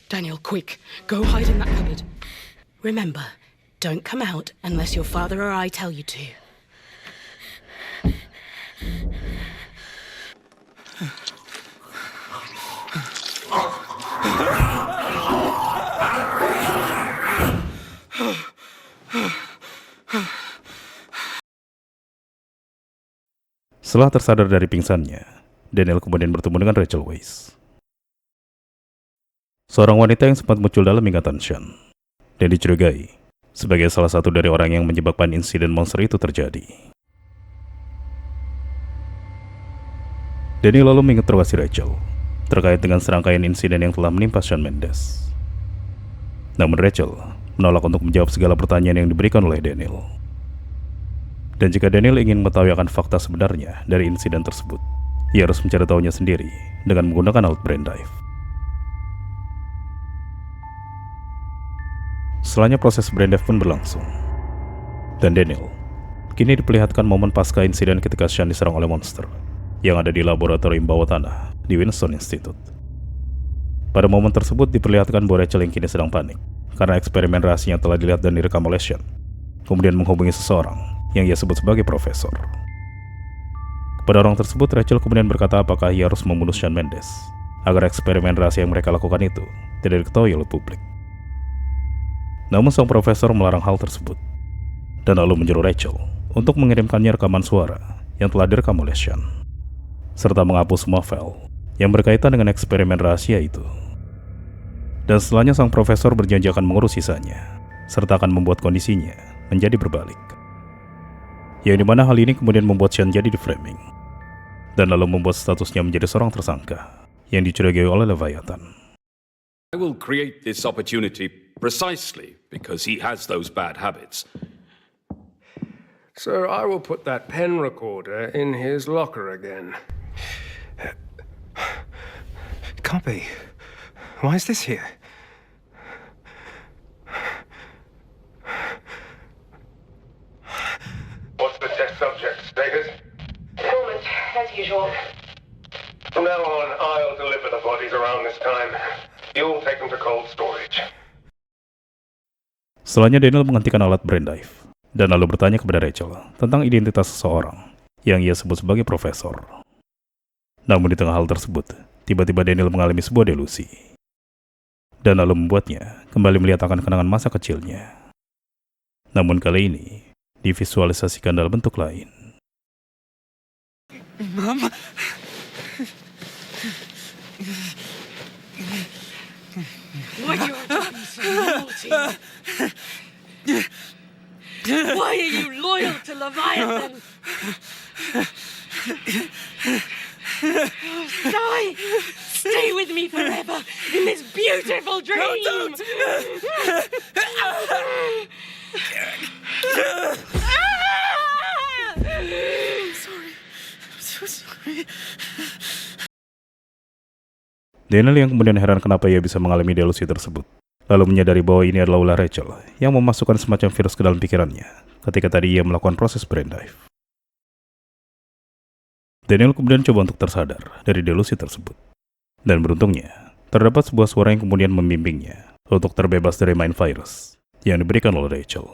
Daniel, quick. Go hide in that cupboard. Remember, don't come out unless your father or I tell you to. Setelah tersadar dari pingsannya, Daniel kemudian bertemu dengan Rachel Weisz, seorang wanita yang sempat muncul dalam ingatan Sean dan dicurigai sebagai salah satu dari orang yang menyebabkan insiden monster itu terjadi. Daniel lalu menginterogasi Rachel terkait dengan serangkaian insiden yang telah menimpa Shawn Mendes. Namun Rachel menolak untuk menjawab segala pertanyaan yang diberikan oleh Daniel. Dan jika Daniel ingin mengetahui akan fakta sebenarnya dari insiden tersebut, ia harus mencari tahunya sendiri dengan menggunakan alat brain dive. Setelahnya proses brain dive pun berlangsung, dan Daniel kini diperlihatkan momen pasca insiden ketika Sean diserang oleh monster yang ada di laboratorium bawah tanah di Winston Institute. Pada momen tersebut diperlihatkan bahwa Rachel yang kini sedang panik karena eksperimen rahasianya telah dilihat dan direkam oleh Sean, kemudian menghubungi seseorang yang ia sebut sebagai profesor. Kepada orang tersebut, Rachel kemudian berkata apakah ia harus membunuh Shawn Mendes agar eksperimen rahasia yang mereka lakukan itu tidak diketahui oleh publik. Namun sang profesor melarang hal tersebut dan lalu menyuruh Rachel untuk mengirimkannya rekaman suara yang telah direkam oleh Sean, serta menghapus semua file yang berkaitan dengan eksperimen rahasia itu. Dan setelahnya sang profesor berjanji akan mengurus sisanya, serta akan membuat kondisinya menjadi berbalik. Yang dimana hal ini kemudian membuat Sean jadi di-framing, dan lalu membuat statusnya menjadi seorang tersangka yang dicurigai oleh Leviathan. I will create this opportunity precisely because he has those bad habits. So I will put that pen recorder in his locker again. Can't be. Why is this here? What's the test subject status? Performance, as usual. From now on, I'll deliver the bodies around this time. You'll take them to cold storage. Setelahnya Daniel menghentikan alat brain dive dan lalu bertanya kepada Rachel tentang identitas seseorang yang ia sebut sebagai profesor. Namun di tengah hal tersebut, tiba-tiba Daniel mengalami sebuah delusi dan lalu membuatnya kembali melihat akan kenangan masa kecilnya. Namun kali ini divisualisasikan dalam bentuk lain. Mom? Why are you being so naughty? Why are you loyal to Leviathan? Die! Stay with me forever in this beautiful dream! No, don't! I'm sorry. I'm so sorry. Daniel yang kemudian heran kenapa ia bisa mengalami delusi tersebut, lalu menyadari bahwa ini adalah ulah Rachel yang memasukkan semacam virus ke dalam pikirannya ketika tadi ia melakukan proses brain dive. Daniel kemudian coba untuk tersadar dari delusi tersebut, dan beruntungnya terdapat sebuah suara yang kemudian membimbingnya untuk terbebas dari mind virus yang diberikan oleh Rachel.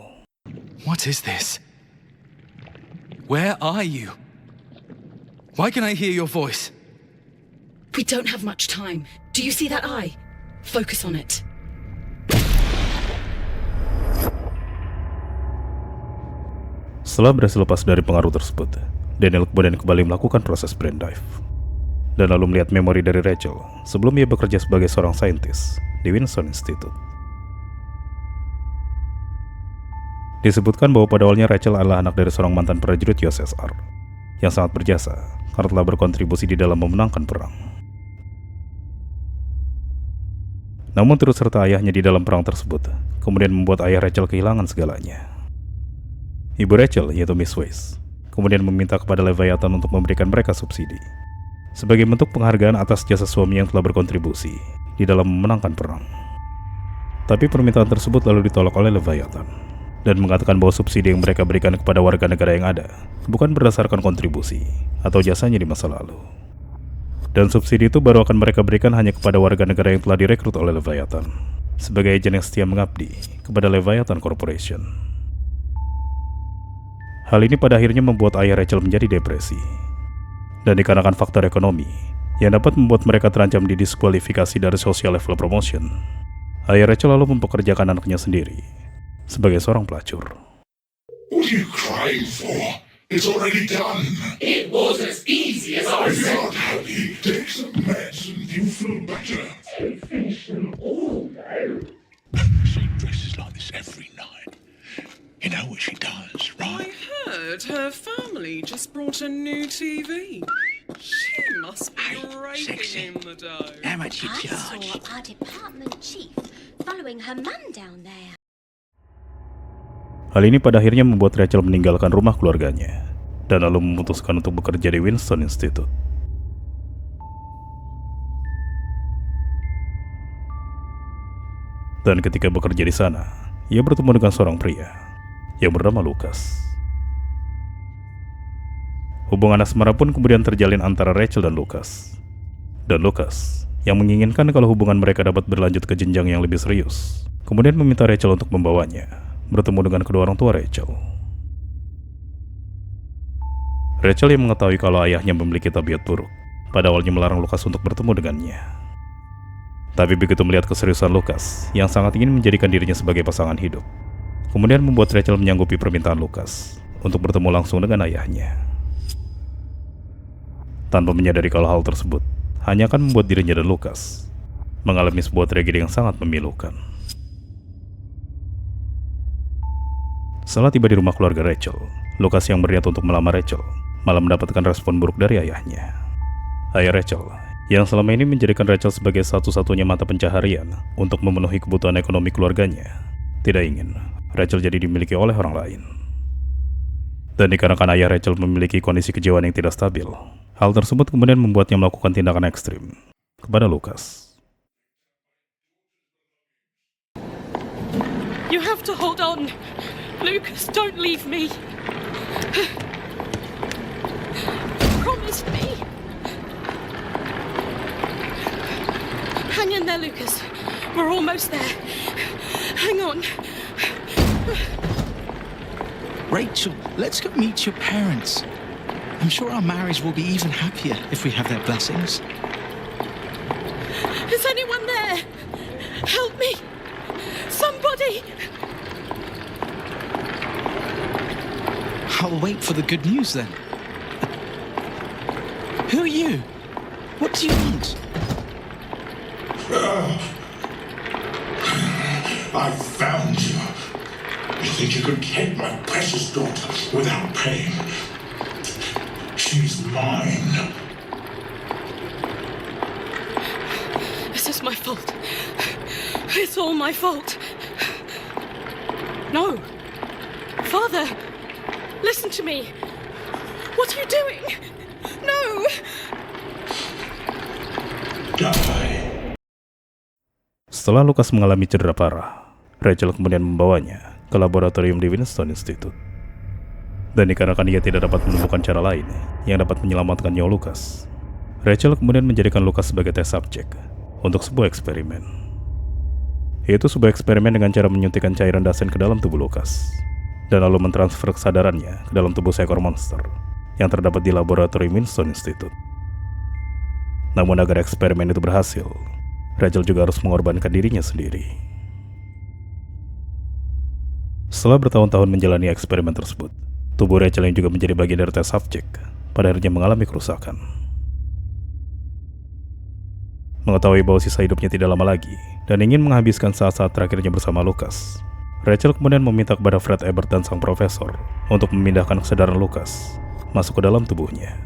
What is this? Where are you? Why can I hear your voice? We don't have much time. Do you see that eye? Focus on it. Setelah berhasil lepas dari pengaruh tersebut, Daniel kemudian kembali melakukan proses brain dive dan lalu melihat memori dari Rachel sebelum ia bekerja sebagai seorang saintis di Winston Institute. Disebutkan bahwa pada awalnya Rachel adalah anak dari seorang mantan prajurit USSR yang sangat berjasa karena telah berkontribusi di dalam memenangkan perang. Namun turut serta ayahnya di dalam perang tersebut kemudian membuat ayah Rachel kehilangan segalanya. Ibu Rachel, yaitu Miss Weisz, kemudian meminta kepada Leviathan untuk memberikan mereka subsidi sebagai bentuk penghargaan atas jasa suami yang telah berkontribusi di dalam memenangkan perang. Tapi permintaan tersebut lalu ditolak oleh Leviathan dan mengatakan bahwa subsidi yang mereka berikan kepada warga negara yang ada bukan berdasarkan kontribusi atau jasanya di masa lalu. Dan subsidi itu baru akan mereka berikan hanya kepada warga negara yang telah direkrut oleh Leviathan sebagai agen yang setia mengabdi kepada Leviathan Corporation. Hal ini pada akhirnya membuat ayah Rachel menjadi depresi. Dan dikarenakan faktor ekonomi yang dapat membuat mereka terancam didiskualifikasi dari social level promotion, ayah Rachel lalu mempekerjakan anaknya sendiri sebagai seorang pelacur. What are you crying for? It's already done. It was as easy as I said. Not happy. Take some meds and you feel better. Finish them all, though. She dresses like this every night. You know what she does, I right? heard her family just brought a new TV. She must be raking sexy. in the dough. How much you I charge? saw our department chief following her mum down there. Hal ini pada akhirnya membuat Rachel meninggalkan rumah keluarganya dan lalu memutuskan untuk bekerja di Winston Institute. Dan ketika bekerja di sana, ia bertemu dengan seorang pria yang bernama Lucas. Hubungan asmara pun kemudian terjalin antara Rachel dan Lucas. Dan Lucas, yang menginginkan kalau hubungan mereka dapat berlanjut ke jenjang yang lebih serius, kemudian meminta Rachel untuk membawanya bertemu dengan kedua orang tua Rachel. Rachel yang mengetahui kalau ayahnya memiliki tabiat buruk, pada awalnya melarang Lucas untuk bertemu dengannya. Tapi begitu melihat keseriusan Lucas yang sangat ingin menjadikan dirinya sebagai pasangan hidup, kemudian membuat Rachel menyanggupi permintaan Lucas untuk bertemu langsung dengan ayahnya. Tanpa menyadari kalau hal tersebut hanya akan membuat dirinya dan Lucas mengalami sebuah tragedi yang sangat memilukan. Setelah tiba di rumah keluarga Rachel, Lucas yang berniat untuk melamar Rachel malah mendapatkan respon buruk dari ayahnya. Ayah Rachel, yang selama ini menjadikan Rachel sebagai satu-satunya mata pencaharian untuk memenuhi kebutuhan ekonomi keluarganya, tidak ingin Rachel jadi dimiliki oleh orang lain. Dan dikarenakan ayah Rachel memiliki kondisi kejiwaan yang tidak stabil, hal tersebut kemudian membuatnya melakukan tindakan ekstrim kepada Lucas. You have to hold on. Lucas, don't leave me. Promise me. Hang in there, Lucas. We're almost there. Hang on. Rachel, let's go meet your parents. I'm sure our marriage will be even happier if we have their blessings. Is anyone there? Help me. Somebody. I'll wait for the good news then. Who are you? What do you want? I found you. You think you could take my precious daughter without pain? She's mine. This is my fault. It's all my fault. No. Father, listen to me. What are you doing? No. Die. Setelah Lucas mengalami cedera parah, Rachel kemudian membawanya ke laboratorium di Winston Institute. Dan dikarenakan ia tidak dapat menemukan cara lain yang dapat menyelamatkan nyawa Lucas, Rachel kemudian menjadikan Lucas sebagai tes subjek untuk sebuah eksperimen. Yaitu sebuah eksperimen dengan cara menyuntikkan cairan dasen ke dalam tubuh Lucas, dan lalu mentransfer kesadarannya ke dalam tubuh seekor monster yang terdapat di laboratorium Winston Institute. Namun agar eksperimen itu berhasil, Rachel juga harus mengorbankan dirinya sendiri. Setelah bertahun-tahun menjalani eksperimen tersebut, tubuh Rachel yang juga menjadi bagian dari tes subjek pada akhirnya mengalami kerusakan. Mengetahui bahwa sisa hidupnya tidak lama lagi dan ingin menghabiskan saat-saat terakhirnya bersama Lucas, Rachel kemudian meminta kepada Fred Ebert dan sang profesor untuk memindahkan kesadaran Lucas masuk ke dalam tubuhnya.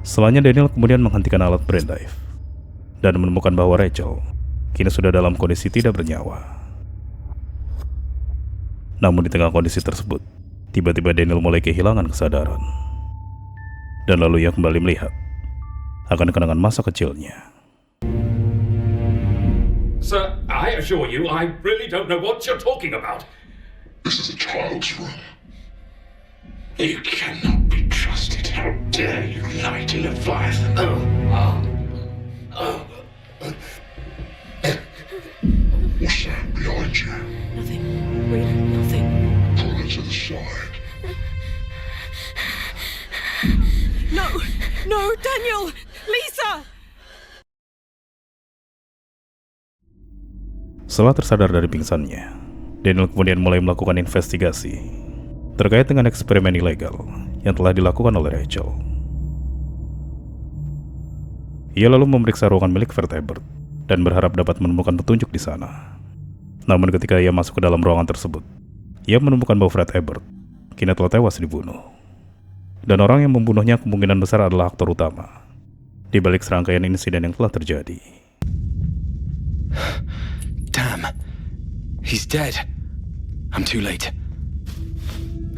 Setelahnya Daniel kemudian menghentikan alat brain dive dan menemukan bahwa Rachel kini sudah dalam kondisi tidak bernyawa. Namun di tengah kondisi tersebut, tiba-tiba Daniel mulai kehilangan kesadaran. Dan lalu ia kembali melihat akan kenangan masa kecilnya. Sir, I assure you, I really don't know what you're talking about. This is a child's room. You cannot be trusted. How dare you light in Leviathan. What's that behind you? Nothing. Really, nothing. Pull it to the side. No! No, Daniel! Lisa! Setelah tersadar dari pingsannya, Daniel kemudian mulai melakukan investigasi terkait dengan eksperimen ilegal yang telah dilakukan oleh Rachel. Ia lalu memeriksa ruangan milik Vertebert dan berharap dapat menemukan petunjuk di sana. Namun ketika ia masuk ke dalam ruangan tersebut, ia menemukan bahwa Vertebert kini telah tewas dibunuh. Dan orang yang membunuhnya kemungkinan besar adalah aktor utama di balik serangkaian insiden yang telah terjadi. Damn. He's dead. I'm too late.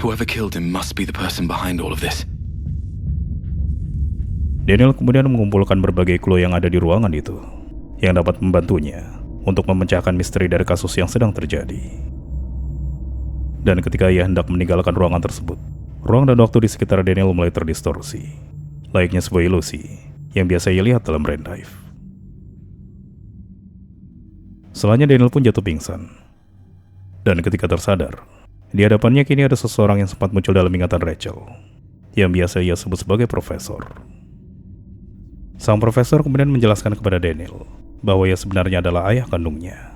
Whoever killed him must be the person behind all of this. Daniel kemudian mengumpulkan berbagai clue yang ada di ruangan itu, yang dapat membantunya untuk memecahkan misteri dari kasus yang sedang terjadi. Dan ketika ia hendak meninggalkan ruangan tersebut, ruang dan waktu di sekitar Daniel mulai terdistorsi, layaknya sebuah ilusi yang biasa ia lihat dalam Brain Dive. Setelahnya Daniel pun jatuh pingsan. Dan ketika tersadar, di hadapannya kini ada seseorang yang sempat muncul dalam ingatan Rachel, yang biasa ia sebut sebagai profesor. Sang profesor kemudian menjelaskan kepada Daniel bahwa ia sebenarnya adalah ayah kandungnya.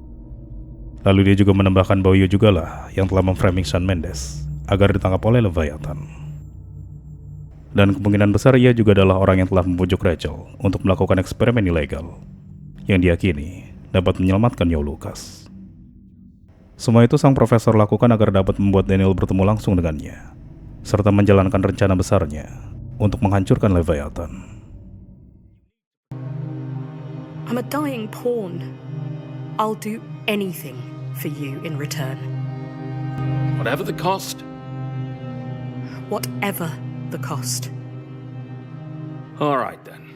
Lalu dia juga menambahkan bahwa ia jugalah yang telah memframing Shawn Mendes agar ditangkap oleh Leviathan. Dan kemungkinan besar ia juga adalah orang yang telah membujuk Rachel untuk melakukan eksperimen ilegal yang diyakini dapat menyelamatkan nyawa Lucas. Semua itu sang profesor lakukan agar dapat membuat Daniel bertemu langsung dengannya, serta menjalankan rencana besarnya untuk menghancurkan Leviathan. I'm a dying pawn. I'll do anything for you in return. Whatever the cost. Whatever the cost. All right then.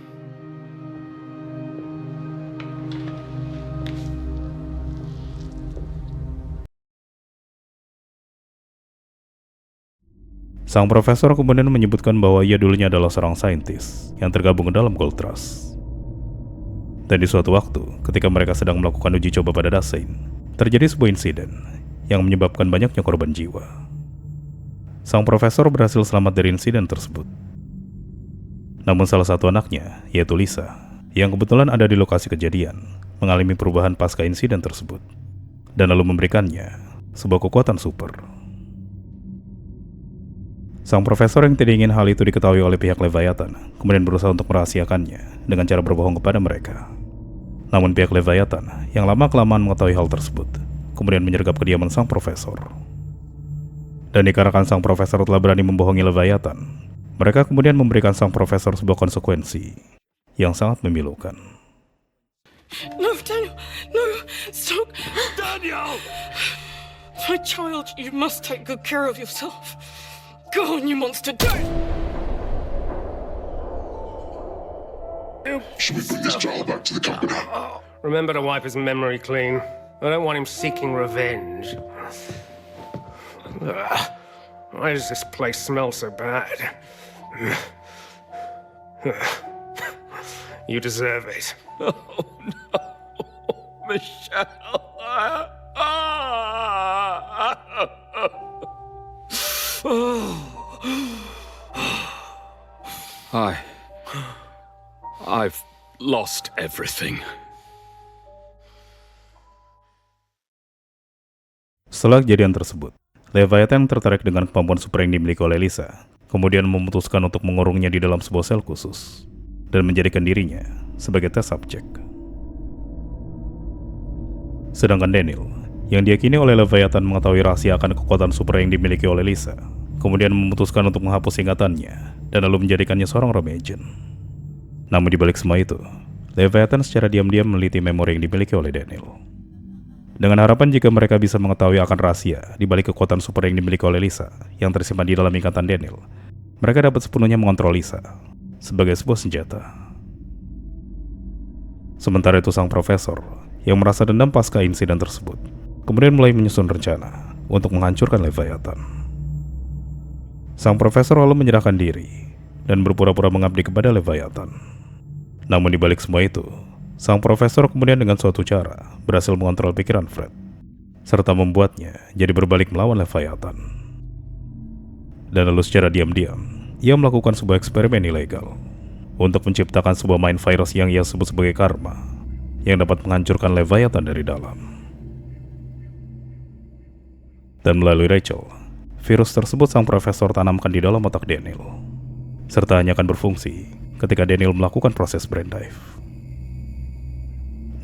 Sang profesor kemudian menyebutkan bahwa ia dulunya adalah seorang saintis yang tergabung ke dalam Gold Trust. Dan di suatu waktu, ketika mereka sedang melakukan uji coba pada Dasein, terjadi sebuah insiden yang menyebabkan banyaknya korban jiwa. Sang profesor berhasil selamat dari insiden tersebut. Namun salah satu anaknya, yaitu Lisa, yang kebetulan ada di lokasi kejadian, mengalami perubahan pasca insiden tersebut, dan lalu memberikannya sebuah kekuatan super. Sang profesor yang tidak ingin hal itu diketahui oleh pihak Leviathan kemudian berusaha untuk merahasiakannya dengan cara berbohong kepada mereka. Namun pihak Leviathan yang lama-kelamaan mengetahui hal tersebut kemudian menyergap kediaman sang profesor. Dan dikarenakan sang profesor telah berani membohongi Leviathan, mereka kemudian memberikan sang profesor sebuah konsekuensi yang sangat memilukan. No, Daniel! No! Stop! Daniel! My child, you must take good care of yourself. Go on, you monster! Should we bring this child back to the company? Remember to wipe his memory clean. I don't want him seeking revenge. Why does this place smell so bad? You deserve it. Oh no, Michelle. I've lost everything. Setelah kejadian tersebut, Leviathan tertarik dengan kemampuan super yang dimiliki oleh Lisa, kemudian memutuskan untuk mengurungnya di dalam sebuah sel khusus dan menjadikan dirinya sebagai tes subjek. Sedangkan Daniel, yang diyakini oleh Leviathan mengetahui rahasia akan kekuatan super yang dimiliki oleh Lisa, kemudian memutuskan untuk menghapus ingatannya dan lalu menjadikannya seorang Romanian. Namun di balik semua itu, Leviathan secara diam-diam meneliti memori yang dimiliki oleh Daniel. Dengan harapan jika mereka bisa mengetahui akan rahasia di balik kekuatan super yang dimiliki oleh Lisa yang tersimpan di dalam ingatan Daniel, mereka dapat sepenuhnya mengontrol Lisa sebagai sebuah senjata. Sementara itu sang profesor yang merasa dendam pasca insiden tersebut kemudian mulai menyusun rencana untuk menghancurkan Leviathan. Sang profesor lalu menyerahkan diri dan berpura-pura mengabdi kepada Leviathan. Namun di balik semua itu, sang profesor kemudian dengan suatu cara berhasil mengontrol pikiran Fred, serta membuatnya jadi berbalik melawan Leviathan. Dan lalu secara diam-diam, ia melakukan sebuah eksperimen ilegal untuk menciptakan sebuah mind virus yang ia sebut sebagai karma, yang dapat menghancurkan Leviathan dari dalam. Dan melalui Rachel, virus tersebut sang profesor tanamkan di dalam otak Daniel, serta hanya akan berfungsi ketika Daniel melakukan proses brain dive.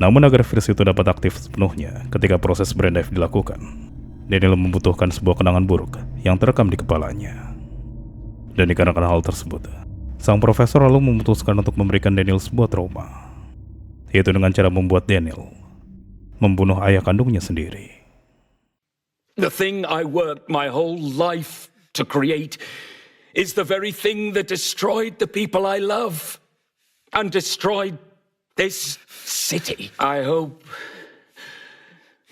Namun agar virus itu dapat aktif sepenuhnya ketika proses brain dive dilakukan, Daniel membutuhkan sebuah kenangan buruk yang terekam di kepalanya. Dan dikarenakan hal tersebut, sang profesor lalu memutuskan untuk memberikan Daniel sebuah trauma, yaitu dengan cara membuat Daniel membunuh ayah kandungnya sendiri. The thing I worked my whole life to create is the very thing that destroyed the people I love and destroyed this city. I hope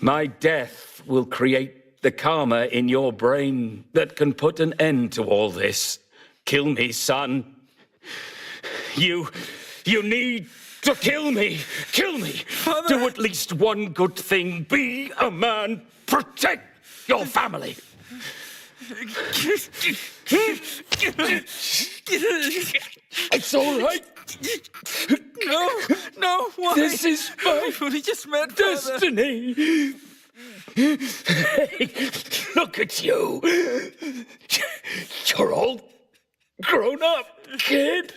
my death will create the karma in your brain that can put an end to all this. Kill me, son. You need to kill me. Kill me. Father. Do at least one good thing. Be a man. Protect your family. It's all right. No, why? This is my We just met, Father. destiny. Hey, look at you. You're all grown up, kid.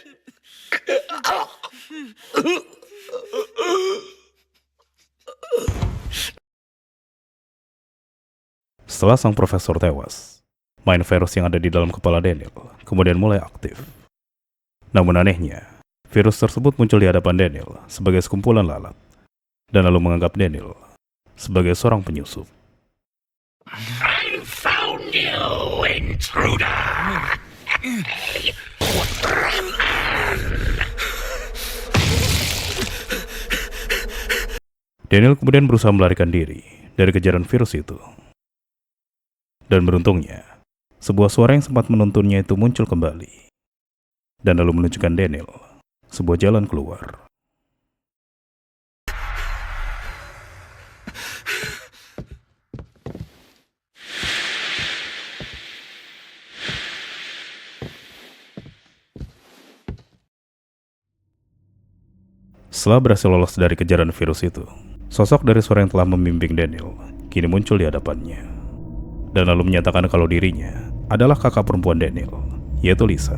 Setelah sang profesor tewas, mind virus yang ada di dalam kepala Daniel kemudian mulai aktif. Namun anehnya, virus tersebut muncul di hadapan Daniel sebagai sekumpulan lalat, dan lalu menganggap Daniel sebagai seorang penyusup. I found you, intruder. Daniel kemudian berusaha melarikan diri dari kejaran virus itu. Dan beruntungnya, sebuah suara yang sempat menuntunnya itu muncul kembali, dan lalu menunjukkan Daniel sebuah jalan keluar. Setelah berhasil lolos dari kejaran virus itu, sosok dari suara yang telah membimbing Daniel kini muncul di hadapannya, dan lalu menyatakan kalau dirinya adalah kakak perempuan Daniel, yaitu Lisa.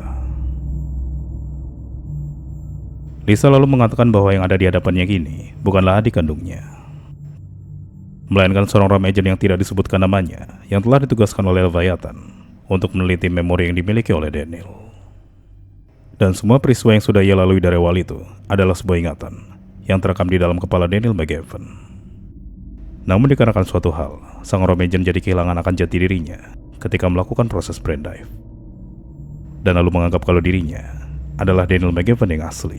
Lisa lalu mengatakan bahwa yang ada di hadapannya kini bukanlah adik kandungnya, melainkan seorang room agent yang tidak disebutkan namanya, yang telah ditugaskan oleh Leviathan untuk meneliti memori yang dimiliki oleh Daniel. Dan semua peristiwa yang sudah ia lalui dari awal itu adalah sebuah ingatan yang terekam di dalam kepala Daniel McGavin. Namun dikarenakan suatu hal, sang room agent jadi kehilangan akan jati dirinya ketika melakukan proses brain dive, dan lalu menganggap kalau dirinya adalah Daniel McGavin yang asli.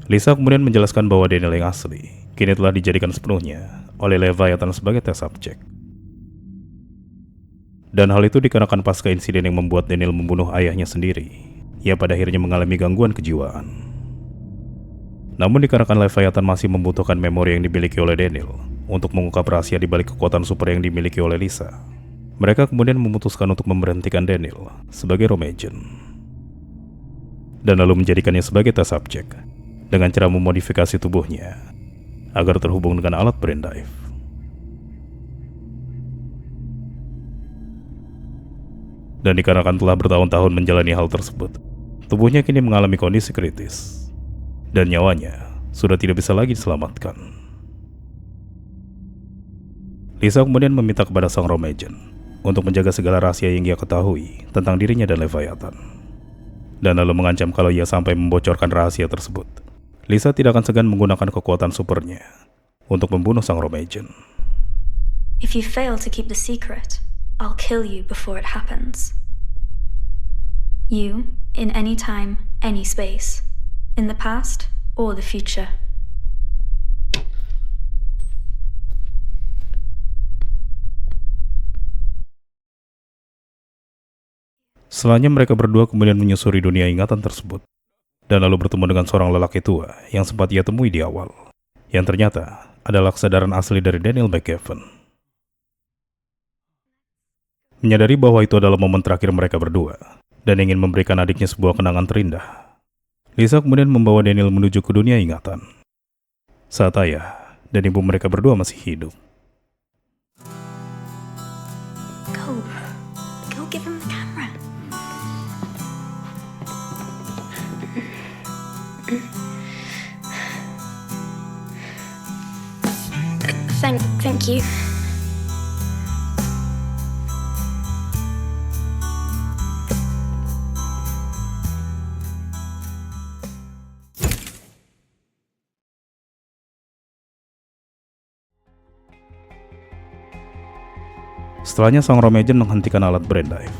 Lisa kemudian menjelaskan bahwa Daniel yang asli kini telah dijadikan sepenuhnya oleh Leviathan sebagai tes subjek. Dan hal itu dikarenakan pasca insiden yang membuat Daniel membunuh ayahnya sendiri, ia pada akhirnya mengalami gangguan kejiwaan. Namun dikarenakan Leviathan masih membutuhkan memori yang dimiliki oleh Daniel untuk mengungkap rahasia di balik kekuatan super yang dimiliki oleh Lisa, mereka kemudian memutuskan untuk memberhentikan Daniel sebagai room agent, dan lalu menjadikannya sebagai tes subjek dengan cara memodifikasi tubuhnya agar terhubung dengan alat brain dive. Dan dikarenakan telah bertahun-tahun menjalani hal tersebut, tubuhnya kini mengalami kondisi kritis, dan nyawanya sudah tidak bisa lagi diselamatkan. Lisa kemudian meminta kepada sang room agent untuk menjaga segala rahasia yang ia ketahui tentang dirinya dan Leviathan, dan lalu mengancam kalau ia sampai membocorkan rahasia tersebut, Lisa tidak akan segan menggunakan kekuatan supernya untuk membunuh sang room agent. If you fail to keep the secret, I'll kill you before it happens. You, in any time, any space. In the past or the future. Setelahnya mereka berdua kemudian menyusuri dunia ingatan tersebut, dan lalu bertemu dengan seorang lelaki tua yang sempat ia temui di awal, yang ternyata adalah kesadaran asli dari Daniel McGavin. Menyadari bahwa itu adalah momen terakhir mereka berdua, dan ingin memberikan adiknya sebuah kenangan terindah, Lisa kemudian membawa Daniel menuju ke dunia ingatan, saat ayah dan ibu mereka berdua masih hidup. Go give him the camera. Thank you. Setelahnya sang Romagen menghentikan alat brain dive.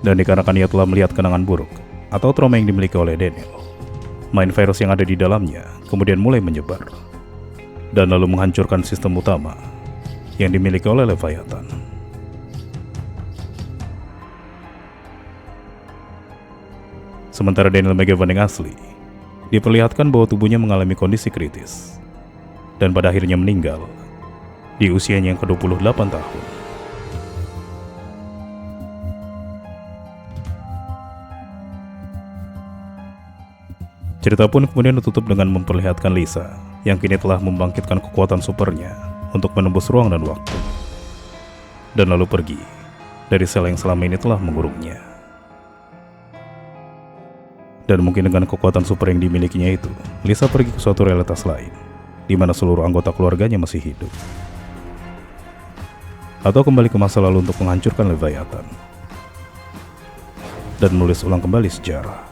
Dan dikarenakan ia telah melihat kenangan buruk atau trauma yang dimiliki oleh Daniel, mind virus yang ada di dalamnya kemudian mulai menyebar dan lalu menghancurkan sistem utama yang dimiliki oleh Leviathan. Sementara Daniel McGavin yang asli diperlihatkan bahwa tubuhnya mengalami kondisi kritis dan pada akhirnya meninggal di usianya yang ke-28 tahun. Cerita pun kemudian ditutup dengan memperlihatkan Lisa yang kini telah membangkitkan kekuatan supernya untuk menembus ruang dan waktu, dan lalu pergi dari sel yang selama ini telah mengurungnya. Dan mungkin dengan kekuatan super yang dimilikinya itu, Lisa pergi ke suatu realitas lain, di mana seluruh anggota keluarganya masih hidup. Atau kembali ke masa lalu untuk menghancurkan Leviathan dan menulis ulang kembali sejarah.